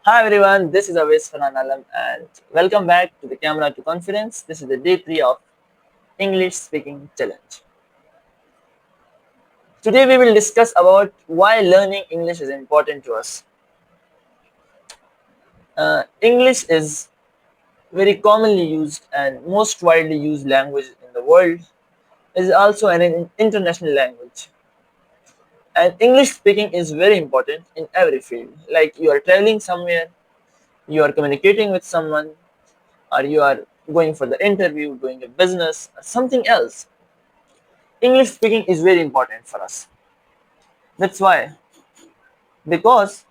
Hi everyone, this is Awais Farhan Alam and welcome back to the Camera to Confidence. This is the day 3 of English Speaking Challenge. Today we will discuss about why learning English is important to us. English is very commonly used and most widely used language in the world. It is also an international language. And English speaking is very important in every field. Like you are traveling somewhere, you are communicating with someone, or you are going for the interview, doing a business, or something else. English speaking is very important for us. That's why, because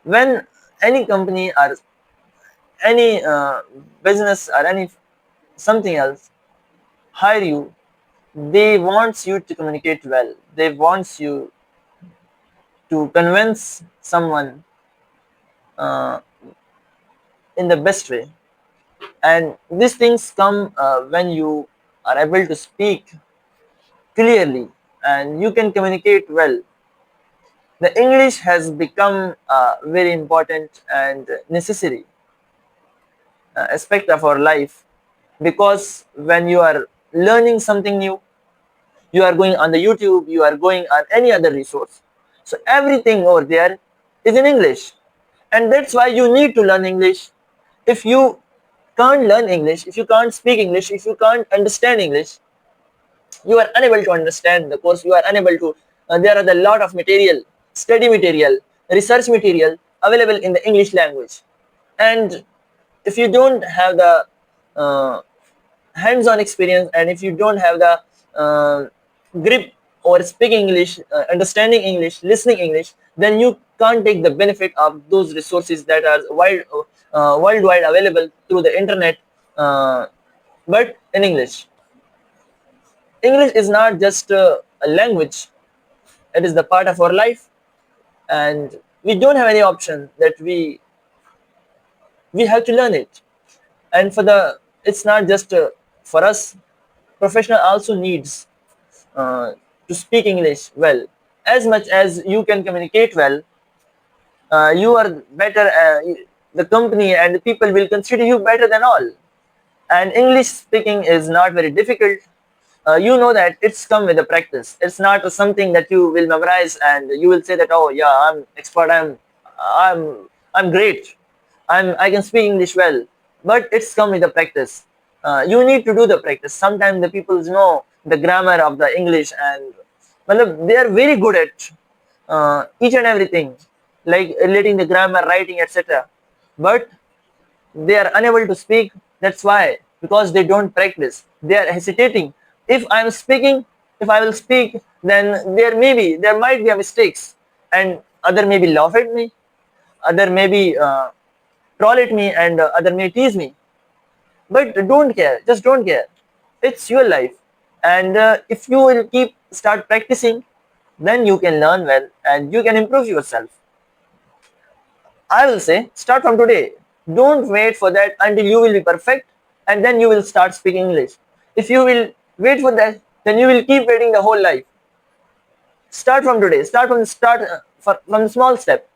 when any company or any business or any something else hire you, they wants you to communicate well. They wants you to convince someone uh, in the best way. And these things come when you are able to speak clearly and you can communicate well. The English has become very important and necessary aspect of our life, because when you are learning something new, you are going on the YouTube, you are going on any other resource, so everything over there is in English, and that's why you need to learn English. If you can't learn English, if you can't speak English, if you can't understand English, you are unable to understand the course, you are unable to there are a lot of material, study material, research material available in the English language. And if you don't have the uh, hands-on experience, and if you don't have the uh, grip over speaking English, understanding English, listening English, then you can't take the benefit of those resources that are worldwide available through the internet, uh, but in English. English is not just a language, it is the part of our life, and we don't have any option that we have to learn it. And for the it's not just for us, professional also needs uh, to speak English well. As much as you can communicate well, you are better, the company and the people will consider you better than all. And English speaking is not very difficult. You know that it's come with the practice. It's not something that you will memorize and you will say that, oh yeah, I'm expert, I'm great, I can speak English well. But it's come with the practice. You need to do the practice. Sometimes the people know the grammar of the English, and well, they are very good at each and everything, like relating the grammar, writing, etc. But they are unable to speak. That's why, because they don't practice, they are hesitating. If I'm speaking, if I will speak, then there might be a mistakes, and other maybe laugh at me, other maybe troll at me, and other may tease me. But don't care, just don't care. It's your life, and if you will keep start practicing, then you can learn well and you can improve yourself. I will say, start from today. Don't wait for that until you will be perfect and then you will start speaking English. If you will wait for that, then you will keep waiting the whole life. Start from today. Start from the start, from the small step,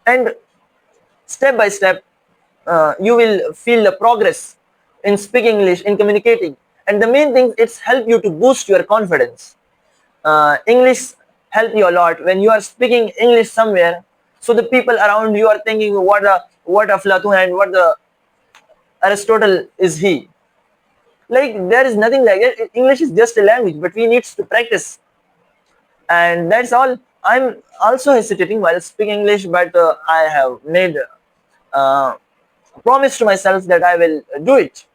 and step by step, you will feel the progress in speaking English, in communicating. And the main thing, it's help you to boost your confidence. English help you a lot when you are speaking English somewhere. So the people around you are thinking, what a Platon and what the Aristotle is he? Like there is nothing like it. English is just a language, but we need to practice, and that's all. I'm also hesitating while speaking English, but I have made uh, a promise to myself that I will do it.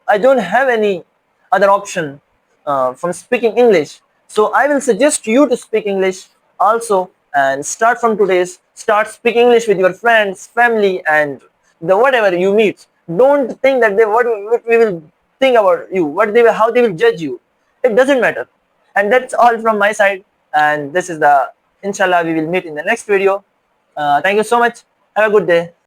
I don't have any other option from speaking English. So I will suggest you to speak English also, and start from today's. Start speaking English with your friends, family, and the whatever you meet. Don't think that what we will think about you, how they will judge you. It doesn't matter. And that's all from my side. And this is the inshallah we will meet in the next video. Thank you so much. Have a good day.